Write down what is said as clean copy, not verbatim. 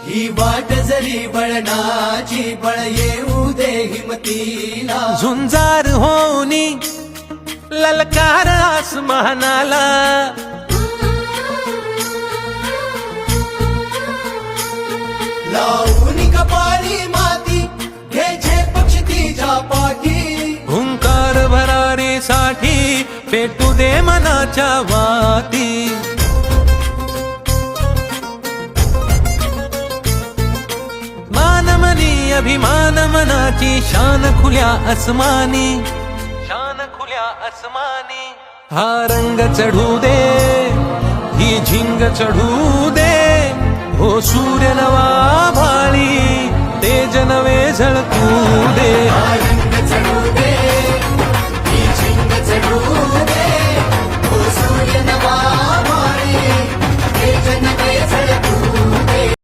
ही वाट जरी बळणाची बळ येऊ दे हिमतीला झुंजार होनी ललकार आसमानाला लावून कपाळी माती घ्यायचे पक्ष तिच्या पाठी हुंकार भरारीसाठी पेटू दे मनाच्या वाती मानमनी अभिमान मनाची शान खुल्या आसमानी शान खुल्या आसमानी हा रंग चढू दे ही झिंग चढू दे हो सूर्य नवा भाळी तेज नवे झळकू दे